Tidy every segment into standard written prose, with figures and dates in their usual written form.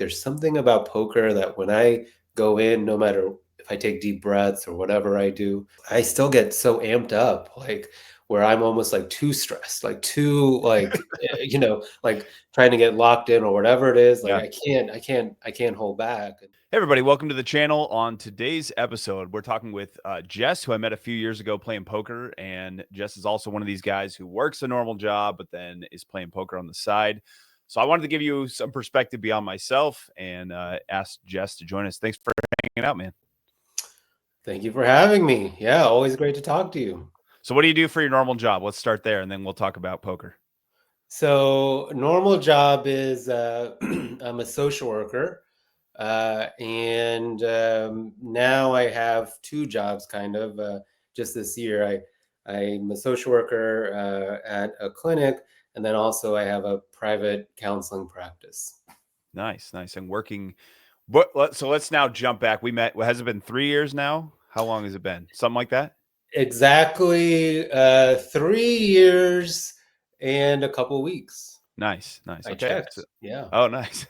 there's something about poker that when I go in, no matter if I take deep breaths or whatever I do, I still get so amped up, like where I'm almost like too stressed, like too like like trying to get locked in or whatever it is. Like Yeah. I can't hold back. Hey, everybody. Welcome to the channel. On today's episode, we're talking with Jess, who I met a few years ago playing poker. And Jess is also one of these guys who works a normal job, but then is playing poker on the side. So I wanted to give you some perspective beyond myself and ask Jess to join us. Thanks for hanging out, man. Thank you for having me. Yeah, always great to talk to you. So what do you do for your normal job? Let's start there, and then we'll talk about poker. So normal job is I'm a social worker, and now I have two jobs kind of. Just this year, I'm a social worker at a clinic, and then also I have a private counseling practice. Nice. And working. So let's now jump back. We met. Has it been 3 years now? How long has it been? Something like that? Exactly 3 years and a couple weeks. Nice. I Okay. checked. Yeah. Oh, nice.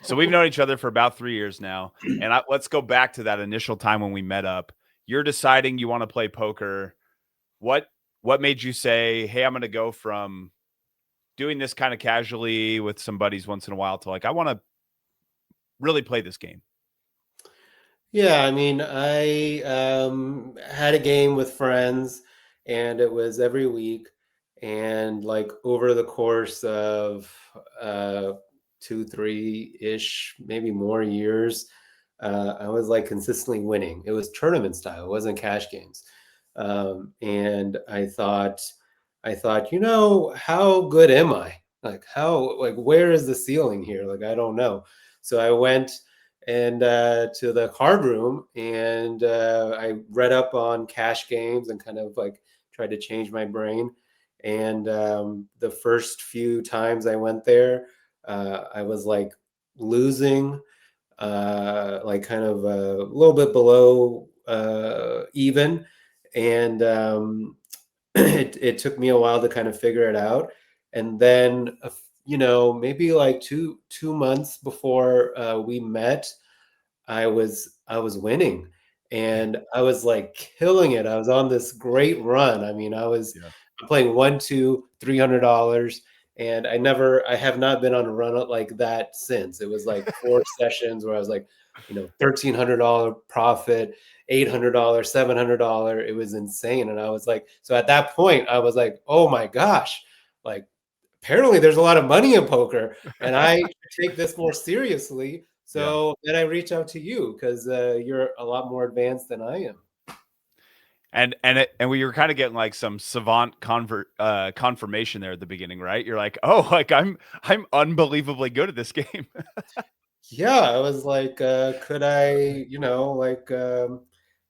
So we've known each other for about 3 years now, and let's go back to that initial time when we met up. You're deciding you want to play poker. What made you say, "Hey, I'm going to go from doing this kind of casually with some buddies once in a while to like I want to really play this game"? Yeah, I mean, I had a game with friends, and it was every week. And like over the course of 2, 3-ish, maybe more years, I was like consistently winning. It was tournament style, it wasn't cash games. And I thought, how good am I? Like, where is the ceiling here? Like, I don't know. So I went and to the card room, and I read up on cash games and kind of like tried to change my brain. And the first few times I went there, I was like losing, like kind of a little bit below even. And it took me a while to kind of figure it out. And then, maybe like two months before we met, I was winning, and I was like killing it. I was on this great run. I mean, Yeah. I'm playing one, two, $300, and I have not been on a run like that since. It was like 4 sessions where I was like, $1,300 profit, $800, $700. It was insane, and I was like, so at that point, I was like, oh my gosh, like apparently there's a lot of money in poker, and I take this more seriously. Yeah. So then I reach out to you because you're a lot more advanced than I am. And we were kind of getting like some savant confirmation there at the beginning, right? You're like, "Oh, like I'm unbelievably good at this game." Yeah, I was like, could I,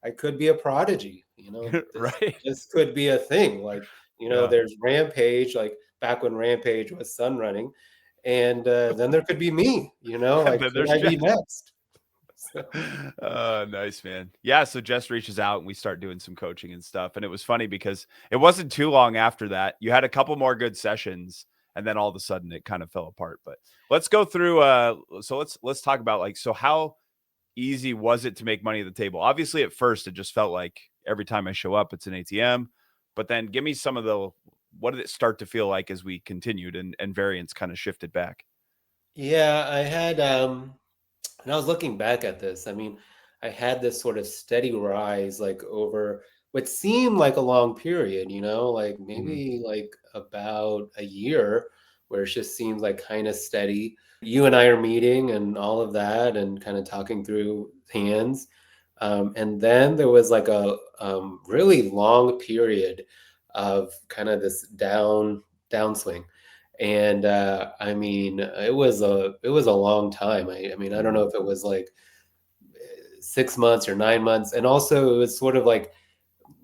I could be a prodigy. This Right? this could be a thing. Like, Yeah. there's Rampage, like back when Rampage was sun running, and then there could be me. And Like, then could there's I be Jess. next? So, Nice, man. Yeah, so Jess reaches out and we start doing some coaching and stuff. And it was funny because it wasn't too long after that. You had a couple more good sessions and then all of a sudden it kind of fell apart. But let's go through so let's talk about like so how easy was it to make money at the table? Obviously at first it just felt like every time I show up it's an ATM. But then give me some of the what did it start to feel like as we continued and variance kind of shifted back? yeah, I had and I was looking back at this. I mean, I had this sort of steady rise, like over what seemed like a long period, like Mhm. maybe like about a year, where it just seems like kind of steady. You and I are meeting and all of that, and kind of talking through hands. And then there was like a really long period of kind of this downswing. And I mean, it was a long time. I mean, I don't know if it was like 6 months or 9 months. And also it was sort of like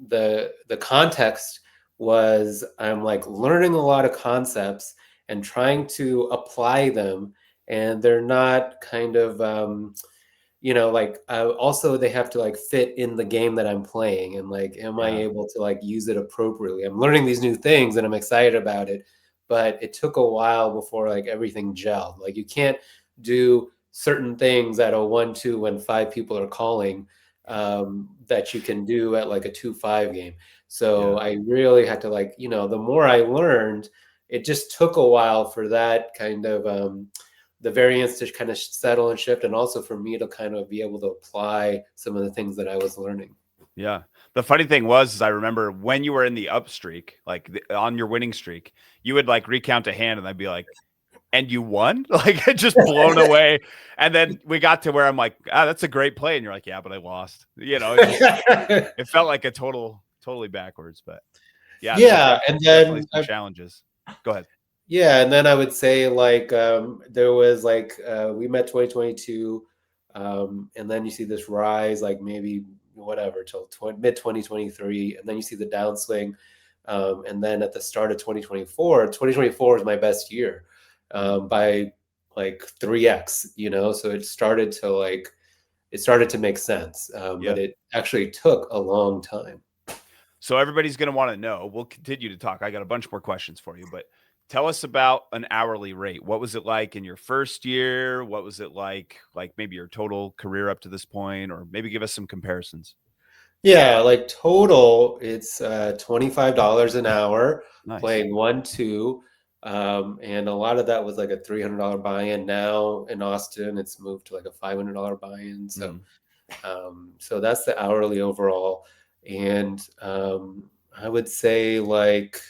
the context was I'm like learning a lot of concepts and trying to apply them, and they're not kind of like also they have to like fit in the game that I'm playing, and like am I Yeah. able to like use it appropriately? I'm learning these new things and I'm excited about it, but it took a while before like everything gelled. Like you can't do certain things at a 1-2 when 5 people are calling, that you can do at like a 2-5 game. So Yeah. I really had to, like, the more I learned, it just took a while for that kind of the variance to kind of settle and shift, and also for me to kind of be able to apply some of the things that I was learning. Yeah. The funny thing was, is I remember when you were in the up streak, like on your winning streak, you would like recount a hand and I'd be like, and you won? Like just blown away. And then we got to where I'm like, that's a great play. And you're like, yeah, but I lost. It felt like a totally backwards. But yeah, there's Yeah, and definitely then some challenges. Go ahead. yeah, and then I would say, like, there was like we met 2022, and then you see this rise, like maybe whatever till mid 2023, and then you see the downswing, and then at the start of 2024 is my best year, Mm, by like 3x, so it started to make sense, yeah. but it actually took a long time. So everybody's going to want to know. We'll continue to talk. I got a bunch more questions for you, but tell us about an hourly rate. What was it like in your first year? What was it like maybe your total career up to this point, or maybe give us some comparisons? Yeah, like total, it's $25 an hour Nice. playing 1-2. And a lot of that was like a $300 buy-in. Now in Austin, it's moved to like a $500 buy-in. So, Mhm. so that's the hourly overall. And I would say like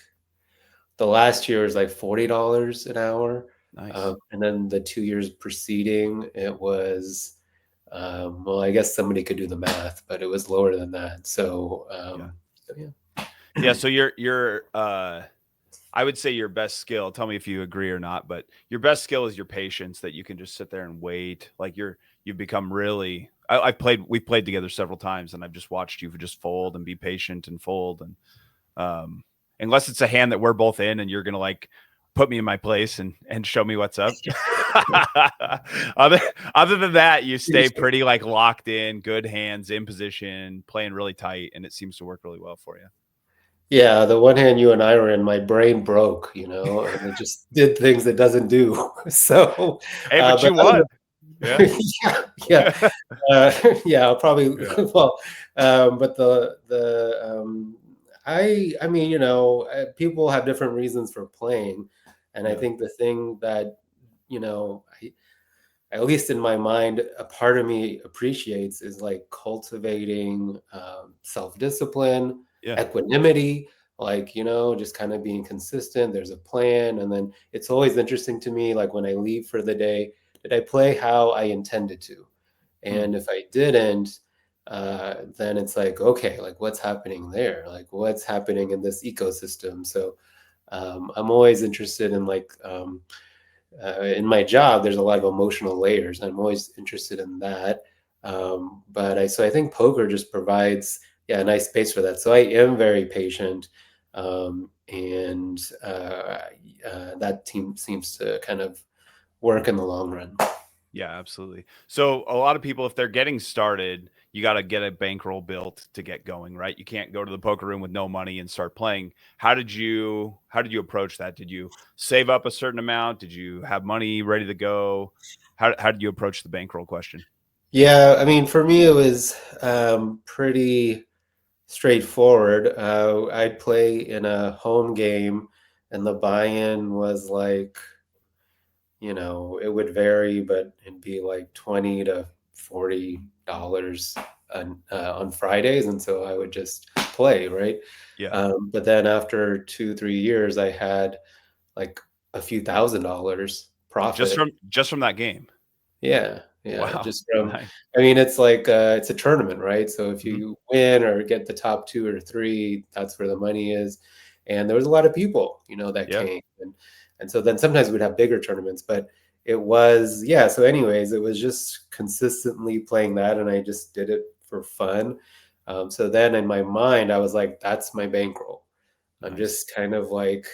the last year was like $40 an hour. Nice. And then the 2 years preceding, it was, well, I guess somebody could do the math, but it was lower than that. So, Yeah. so yeah. Yeah. So your I would say your best skill, tell me if you agree or not, but your best skill is your patience that you can just sit there and wait. Like you've become really, we've played together several times and I've just watched you just fold and be patient and fold. And um, unless it's a hand that we're both in and you're going to like put me in my place and show me what's up. other, other than that, you stay pretty like locked in, good hands in position, playing really tight. And it seems to work really well for you. Yeah, the one hand you and I were in, my brain broke, and it just did things it doesn't do. So, Hey, but but you won. Yeah. yeah, yeah, yeah, I'll probably Yeah. well, but I mean, people have different reasons for playing, and I Yeah. think the thing that, at least in my mind, a part of me appreciates is like cultivating self discipline, Yeah. equanimity, like, just kind of being consistent. There's a plan. And then it's always interesting to me, like when I leave for the day, did I play how I intended to? Hmm. And if I didn't, then it's like, okay, like what's happening there? Like what's happening in this ecosystem? So I'm always interested in like, in my job, there's a lot of emotional layers. I'm always interested in that. So I think poker just provides, yeah, a nice space for that. So I am very patient, and that team seems to kind of work in the long run. Yeah, absolutely. So a lot of people, if they're getting started, you got to get a bankroll built to get going, right? You can't go to the poker room with no money and start playing. How did you approach that? Did you save up a certain amount? Did you have money ready to go? How did you approach the bankroll question? Yeah, I mean, for me, it was pretty straightforward. I'd play in a home game, and the buy-in was like, it would vary, but it'd be like $20 to $40 on Fridays, and so I would just play, right? Yeah. But then after 2, 3 years, I had like a few $1,000s Just profit. from that game. Yeah, yeah, Wow. just from Nice. I mean, it's like, it's a tournament, right? So if Mhm. you win or get the top 2 or 3, that's where the money is, and there was a lot of people, that Yeah. came, and so then sometimes we'd have bigger tournaments, but it was yeah, so anyways, it was just consistently playing that, and I just did it for fun, so then in my mind, I was like, "That's my bankroll." I'm Nice. just kind of like,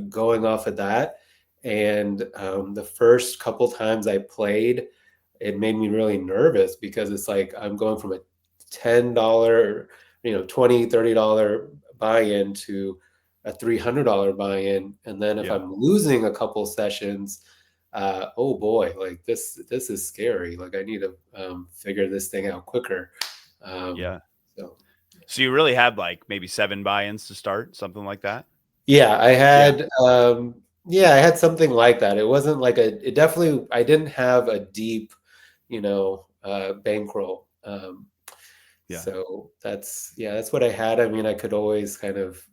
going off of that, and, the first couple times I played, it made me really nervous because it's like I'm going from a $10, 20, $30 buy-in to a $300 buy-in. And then if Yeah. I'm losing a couple sessions, oh boy, like this is scary. Like I need to figure this thing out quicker. Um, Yeah. so So you really had like maybe 7 buy-ins to start, something like that? yeah, Yeah. I had something like that. It wasn't like it definitely, I didn't have a deep, bankroll. Yeah. So that's what I had. I mean, I could always kind of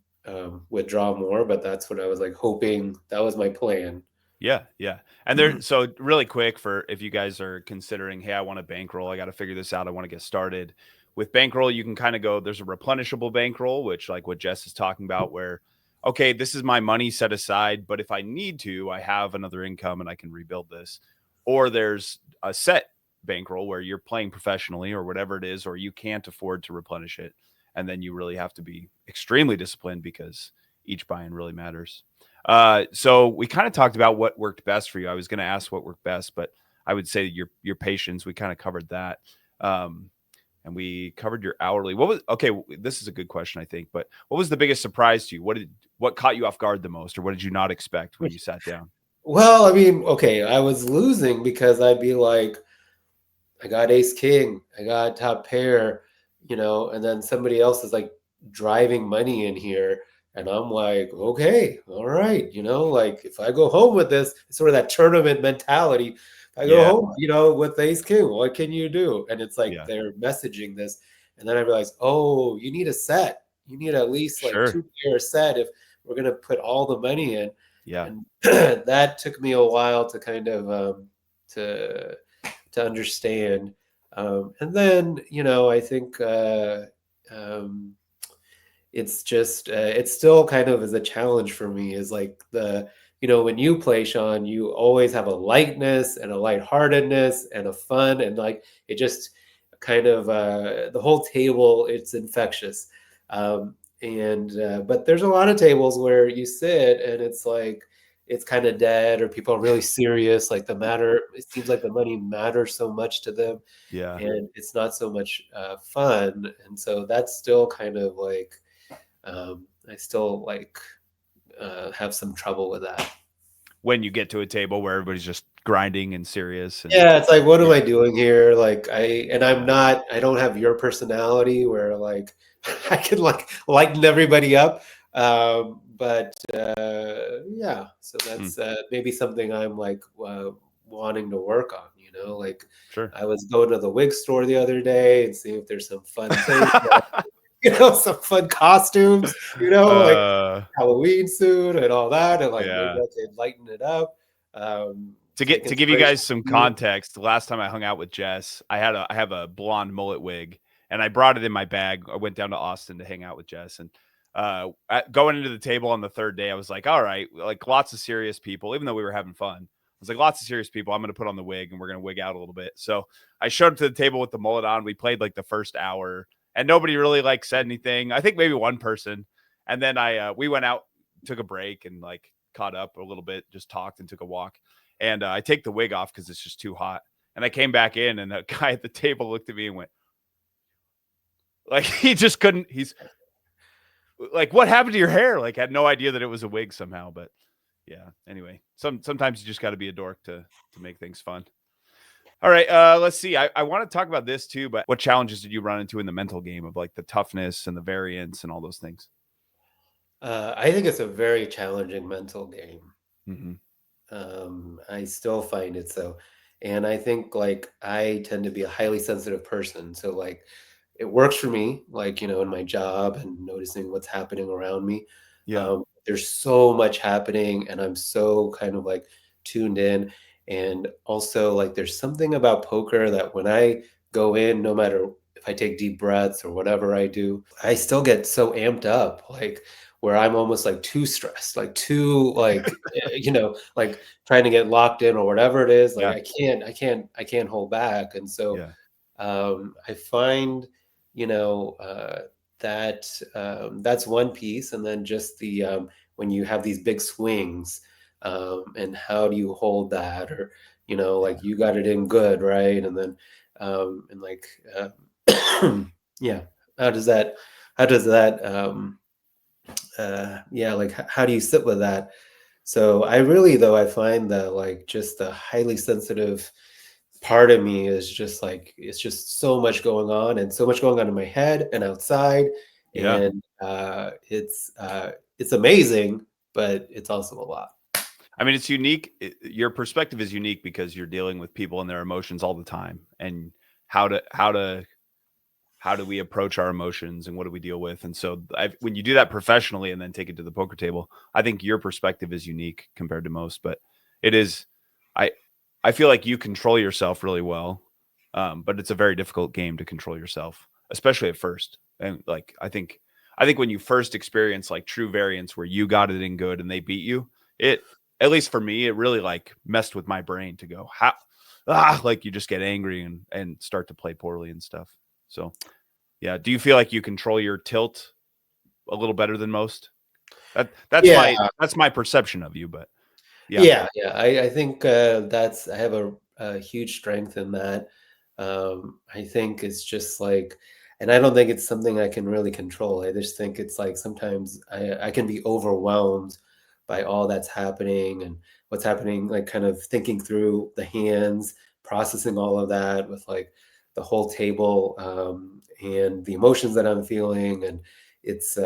withdraw more, but that's what I was like hoping. That was my plan. Yeah, yeah. And there, so really quick for if you guys are considering, hey, I want a bankroll, I got to figure this out, I want to get started. With bankroll, you can kind of go, there's a replenishable bankroll, which like what Jess is talking about, where okay, this is my money set aside, but if I need to, I have another income and I can rebuild this. Or there's a set bankroll where you're playing professionally or whatever it is, or you can't afford to replenish it. And then you really have to be extremely disciplined because each buy-in really matters. So we kind of talked about what worked best for you. I was going to ask what worked best, but I would say your patience. We kind of covered that, and we covered your hourly. What was okay? This is a good question, I think. But what was the biggest surprise to you? What caught you off guard the most, or what did you not expect when you sat down? Well, I mean, okay, I was losing because I'd be like, I got ace king, I got top pair, and then somebody else is like driving money in here. And I'm like, okay, all right, like if I go home with this, it's sort of that tournament mentality. If I go Yeah, home, with ace king, what can you do? And it's like yeah, they're messaging this. And then I realized, oh, you need a set. You need at least like sure, 2 pair set if we're gonna put all the money in. yeah, And that took me a while to kind of to understand. And then, I think um, it's still kind of as a challenge for me is like when you play, Sean, you always have a lightness and a lightheartedness and a fun, and like it just kind of the whole table, it's infectious. And but there's a lot of tables where you sit and it's like it's kind of dead, or people are really serious, like it seems like the money matters so much to them, yeah. and it's not so much fun. And so that's still kind of like I still like have some trouble with that. When you get to a table where everybody's just grinding and serious, and Yeah, it's like, what am yeah, I doing here? Like yeah, I don't have your personality where like I can like lighten everybody up. But yeah, so mm, that's maybe something I'm like wanting to work on, like sure. I was going to the wig store the other day and see if there's some fun things, some fun costumes, like uh, Halloween suit and all that, and like maybe yeah. I could lighten it up. Take To give you inspiration guys some from you. context, the last time I hung out with Jess, I have a blonde mullet wig, and I brought it in my bag. I went down to Austin to hang out with Jess, and going into the table on the third day, I was like, all right, like lots of serious people, even though we were having fun. I was like, lots of serious people. I'm going to put on the wig, and we're going to wig out a little bit. So I showed up to the table with the mullet on. We played like the first hour, and nobody really like said anything. I think maybe one person, and then we went out, took a break, and like caught up a little bit, just talked and took a walk. And I take the wig off because it's just too hot. And I came back in, and the guy at the table looked at me and went, like, he just couldn't. He's like, what happened to your hair? Like, had no idea that it was a wig somehow. But yeah, anyway, sometimes you just got to be a dork to make things fun. All right, let's see. I want to talk about this too, but what challenges did you run into in the mental game of like the toughness and the variance and all those things? I think it's a very challenging mental game. Mm-hmm. I still find it so. And I think like I tend to be a highly sensitive person. So like it works for me, like, in my job and noticing what's happening around me. Yeah, There's so much happening and I'm so kind of like tuned in. And also like there's something about poker that when I go in, no matter if I take deep breaths or whatever I do, I still get so amped up, like where I'm almost like too stressed, like too like like trying to get locked in or whatever it is. Like yeah, I can't hold back. And so yeah, I find, you know, that that's one piece, and then just the when you have these big swings, and how do you hold that, or yeah, like you got it in good, right, and then and like yeah, how does that how does that yeah, like how do you sit with that? So I really, though, I find that like just the highly sensitive part of me is just like it's just so much going on and so much going on in my head and outside, Yeah. and it's amazing, but it's also a lot. I mean, it's unique. Your perspective is unique because you're dealing with people and their emotions all the time, and how do we approach our emotions and what do we deal with? And so, when you do that professionally and then take it to the poker table, I think your perspective is unique compared to most. But it is, I I feel like you control yourself really well, but it's a very difficult game to control yourself, especially at first. And like I think when you first experience like true variance where you got it in good and they beat you, it at least for me, it really like messed with my brain to go how like you just get angry and start to play poorly and stuff. So yeah. Do you feel like you control your tilt a little better than most? Yeah, That's my perception of you, but yeah. yeah. I think that's I have a huge strength in that. I think it's just like, and I don't think it's something I can really control. I just think it's like sometimes I can be overwhelmed by all that's happening and what's happening, like kind of thinking through the hands, processing all of that with like the whole table, and the emotions that I'm feeling. And it's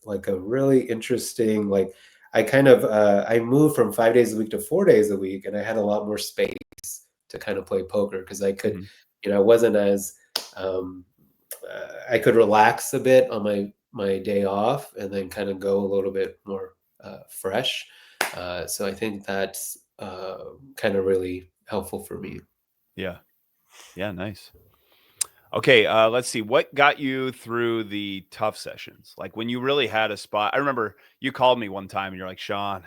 like a really interesting, like I kind of I moved from 5 days a week to 4 days a week, and I had a lot more space to kind of play poker because I could, Mhm. I wasn't as I could relax a bit on my day off and then kind of go a little bit more fresh. So I think that's kind of really helpful for me. Yeah. Yeah, nice. Okay, let's see. What got you through the tough sessions? Like when you really had a spot. I remember you called me one time and you're like, Sean,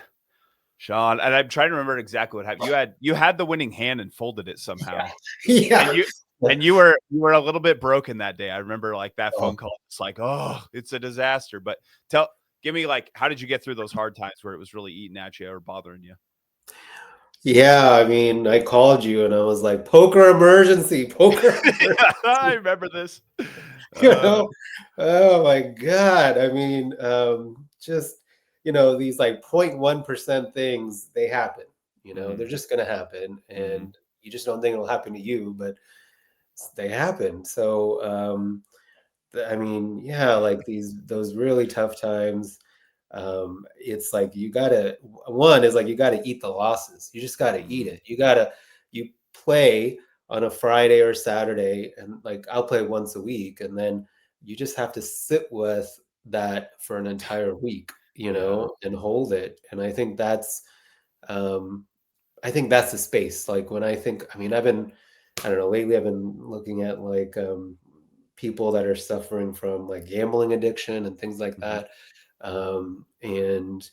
and I'm trying to remember exactly what happened. You had the winning hand and folded it somehow. Yeah, And you yeah. and you were a little bit broken that day. I remember like that Oh, phone call. It's like, oh, it's a disaster. But give me like, how did you get through those hard times where it was really eating at you or bothering you? yeah. I mean, I called you and I was like, poker emergency, poker I emergency. remember this. You Uh, know? Oh my God. I mean, just, these like 0.1% things, they happen, they're mhm, just gonna happen. mhm, And you just don't think it'll happen to you, but they happen. So, I mean, yeah, like those really tough times. It's like you gotta one is like you gotta eat the losses. You just gotta eat mhm. it. You play on a Friday or Saturday, and like I'll play once a week, and then you just have to sit with that for an entire week, Yeah. and hold it. And um I think that's the space. Like when I mean, I don't know, lately I've been looking at like people that are suffering from like gambling addiction and things like Mhm. that. And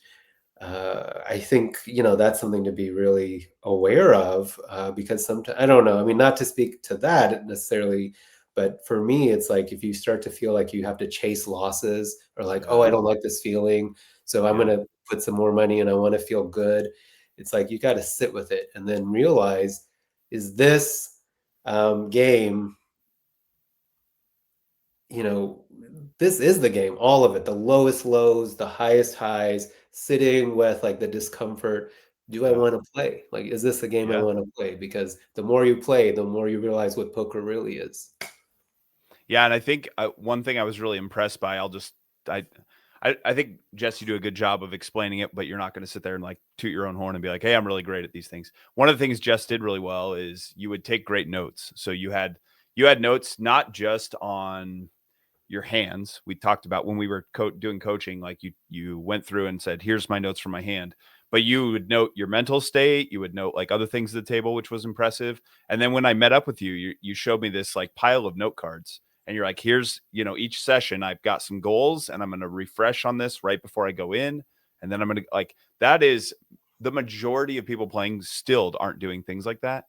I think, that's something to be really aware of, because sometimes, I don't know, I mean, not to speak to that necessarily, but for me, it's like if you start to feel like you have to chase losses or like, oh, Yeah. I don't like this feeling, so I'm going Yeah. to put some more money and I want to feel good. It's like you got to sit with it and then realize, is this game, you know, this is the game, all of it, the lowest lows, the highest highs, sitting with like the discomfort. Do I Yeah. want to play? Like, is this the game I Yeah. want to play? Because the more you play, the more you realize what poker really is. Yeah, and I think one thing I was really impressed by, I, I think Jess, you do a good job of explaining it, but you're not going to sit there and like toot your own horn and be like, "Hey, I'm really great at these things." One of the things Jess did really well is you would take great notes. So you had notes not just on your hands. We talked about when we were doing coaching, like you went through and said, "Here's my notes from my hand." But you would note your mental state. You would note like other things at the table, which was impressive. And then when I met up with you, you showed me this like pile of note cards, and you're like, "Here's each session I've got some goals, and I'm going to refresh on this right before I go in, and then I'm going to like that is." The majority of people playing still aren't doing things like that,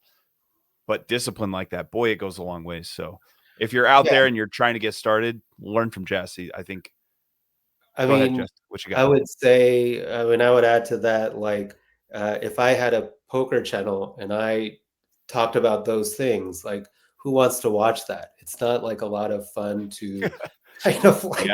but discipline like that, boy, it goes a long ways. So if you're out Yeah, there and you're trying to get started, learn from Jesse. I think. I Go ahead, mean, Jesse. What you I got? would say, I mean, I would add to that, like, if I had a poker channel and I talked about those things, like, who wants to watch that? It's not like a lot of fun to kind of like,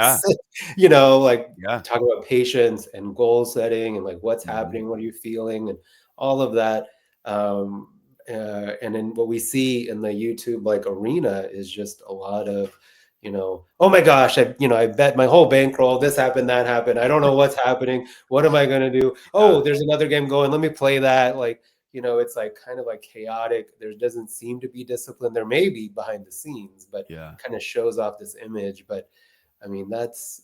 Yeah. like Yeah. talk about patience and goal setting and like what's Mhm. happening, what are you feeling, and all of that. Um, and then what we see in the YouTube like arena is just a lot of, oh my gosh, I bet my whole bankroll, this happened, that happened. I don't know what's happening. What am I going to do? Yeah. Oh, there's another game going. Let me play that. Like, it's like kind of like chaotic. There doesn't seem to be discipline. There may be behind the scenes, but Yeah. kind of shows off this image. But I mean, that's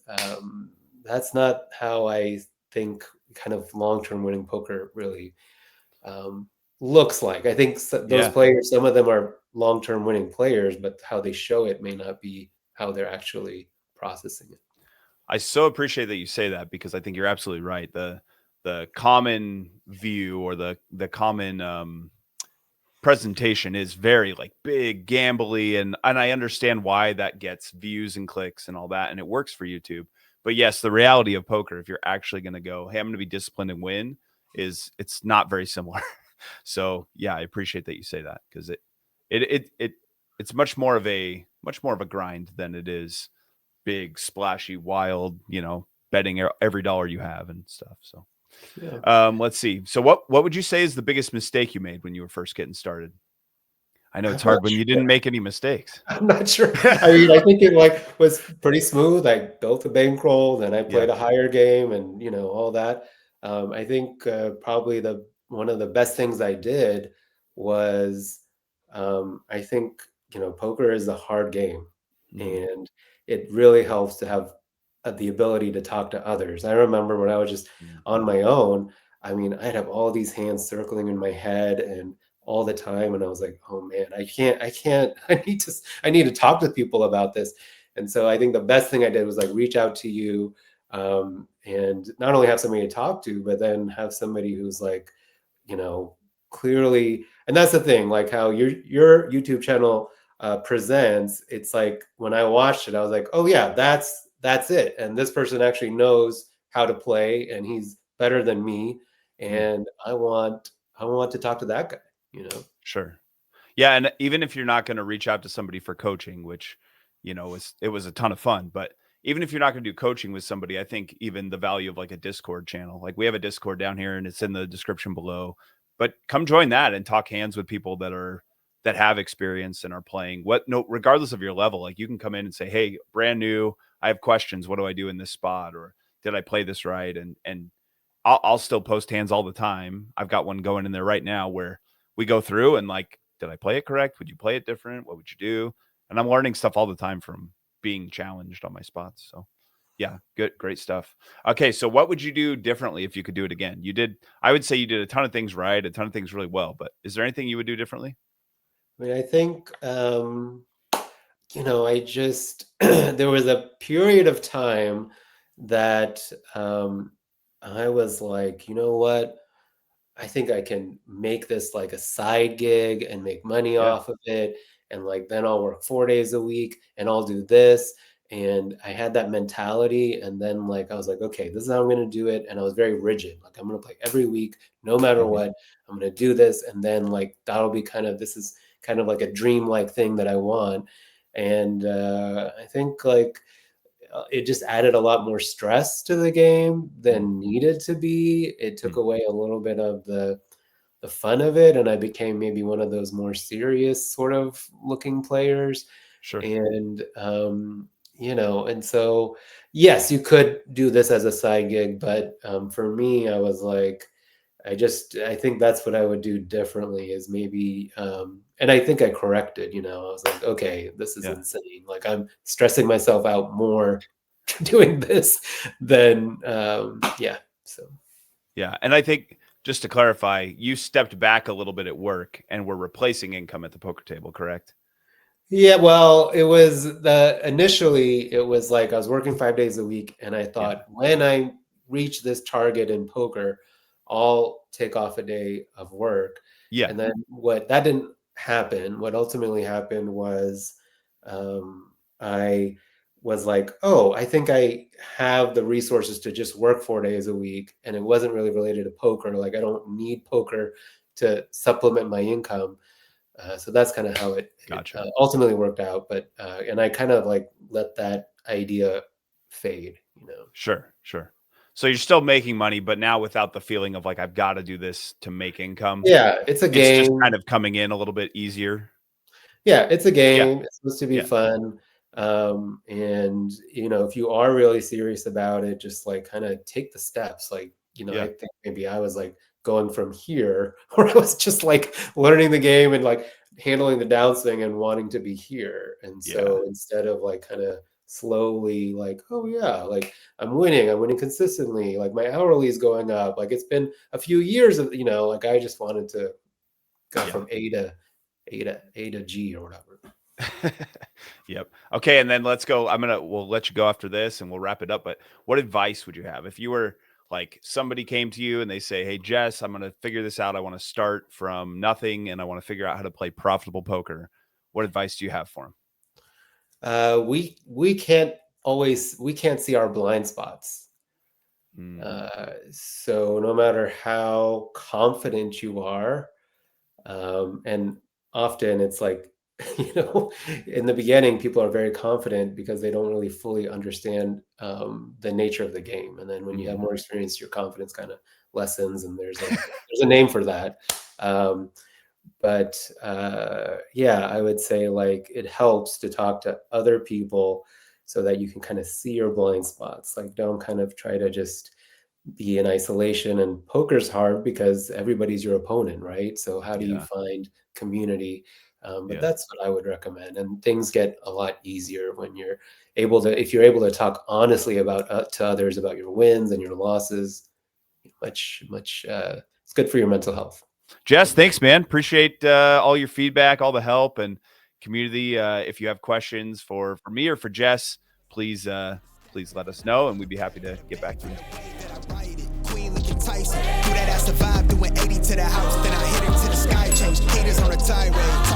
not how I think kind of long-term winning poker really um, looks like. I think those Yeah. players, some of them are long-term winning players, but how they show it may not be how they're actually processing it. I so appreciate that you say that because I think you're absolutely right. The common view or the common presentation is very like big gambly, and I understand why that gets views and clicks and all that, and it works for YouTube. But yes, the reality of poker, if you're actually going to go, hey, I'm going to be disciplined and win, it's not very similar. So yeah, I appreciate that you say that because it it's much more of a grind than it is big, splashy, wild, betting every dollar you have and stuff. So, Yeah. let's see. So, what would you say is the biggest mistake you made when you were first getting started? I know I'm it's not hard when you sure. didn't make any mistakes. I'm not sure. I mean, I think it like was pretty smooth. I built a bankroll, then I Yeah. played a higher game, and all that. I think probably the one of the best things I did was I think poker is a hard game, Mhm. and it really helps to have the ability to talk to others. I remember when I was just Mm. on my own. I mean, I'd have all these hands circling in my head, and all the time, and I was like, "Oh man, I can't I need to talk to people about this." And so I think the best thing I did was like reach out to you, and not only have somebody to talk to, but then have somebody who's like, you know, clearly. And that's the thing, like how your YouTube channel presents. It's like when I watched it, I was like, "Oh yeah, that's it." And this person actually knows how to play, and he's better than me, Mm. and I want to talk to that guy. You know? Sure. Yeah, and even if you're not going to reach out to somebody for coaching, which it was a ton of fun, but even if you're not going to do coaching with somebody, I think even the value of like a Discord channel, like we have a Discord down here, and it's in the description below. But come join that and talk hands with people that have experience and are playing. No, regardless of your level, like you can come in and say, "Hey, brand new, I have questions. What do I do in this spot?" Or did I play this right? And I'll still post hands all the time. I've got one going in there right now where we go through and like, did I play it correct? Would you play it different? What would you do? And I'm learning stuff all the time from being challenged on my spots. So yeah, good, great stuff. Okay, so what would you do differently if you could do it again? I would say you did a ton of things right, a ton of things really well, but is there anything you would do differently? I mean, I think I just there was a period of time that I was like, you know what? I think I can make this like a side gig and make money Yeah. off of it. And like then I'll work 4 days a week and I'll do this. And I had that mentality. And then like I was like, okay, this is how I'm gonna do it. And I was very rigid. Like I'm gonna play every week, no matter Mhm. what. I'm gonna do this. And then like that'll be this is kind of like a dream-like thing that I want. And I think like it just added a lot more stress to the game Mm. than needed to be. It took Mm. away a little bit of the fun of it, and I became maybe one of those more serious sort of looking players. Sure. And and so yes, you could do this as a side gig, but for me, I was like, I think that's what I would do differently is maybe and I think I corrected, I was like, okay, this is Yeah. insane. Like I'm stressing myself out more doing this than yeah. So Yeah. And I think just to clarify, you stepped back a little bit at work and were replacing income at the poker table, correct? yeah, well, initially it was like I was working 5 days a week, and I Yeah. thought when I reach this target in poker, I'll take off a day of work. Yeah. And then what that didn't happen. What ultimately happened was I was like, oh, I think I have the resources to just work 4 days a week, and it wasn't really related to poker. Like I don't need poker to supplement my income. So that's kind of how it Gotcha. ultimately worked out. But and I kind of like let that idea fade, you know. Sure, sure. So you're still making money, but now without the feeling of like I've got to do this to make income. Yeah, it's a It's just kind game. of coming in a little bit easier. Yeah, it's a Yeah, game. It's supposed to be yeah, fun. And you know, if you are really serious about it, just like kind of take the steps. Like, you know, I yeah, think maybe I was like going from here where I was just like learning the game and like handling the downswing and wanting to be here. And yeah, so instead of like kind of slowly like, oh yeah, like I'm winning consistently, like my hourly is going up. Like it's been a few years of, you know, like I just wanted to go yeah. from A to G or whatever. Yep. Okay, and then we'll let you go after this and we'll wrap it up. But what advice would you have if you were like somebody came to you and they say, "Hey Jess, I'm gonna figure this out. I want to start from nothing and I want to figure out how to play profitable poker." What advice do you have for We we can't see our blind spots. them? So no matter how confident you are, and often it's like, you know, in the beginning, people are very confident because they don't really fully understand the nature of the game. And then when you have Mm-hmm. more experience, your confidence kind of lessens, and there's a name for that. Um, but yeah, I would say like it helps to talk to other people so that you can kind of see your blind spots. Like don't kind of try to just be in isolation. And poker's hard because everybody's your opponent, right? So how do you Yeah. find community? But Yeah. that's what I would recommend. And things get a lot easier when you're able to, if you're able to talk honestly about to others about your wins and your losses. It's good for your mental health. Jess, thanks, man. Appreciate all your feedback, all the help, and community. If you have questions for me or for Jess, please let us know, and we'd be happy to get back to you. Tyson. Do that as the vibe, doing 80 to the house. Then I hit it to the sky, change haters on a tirade.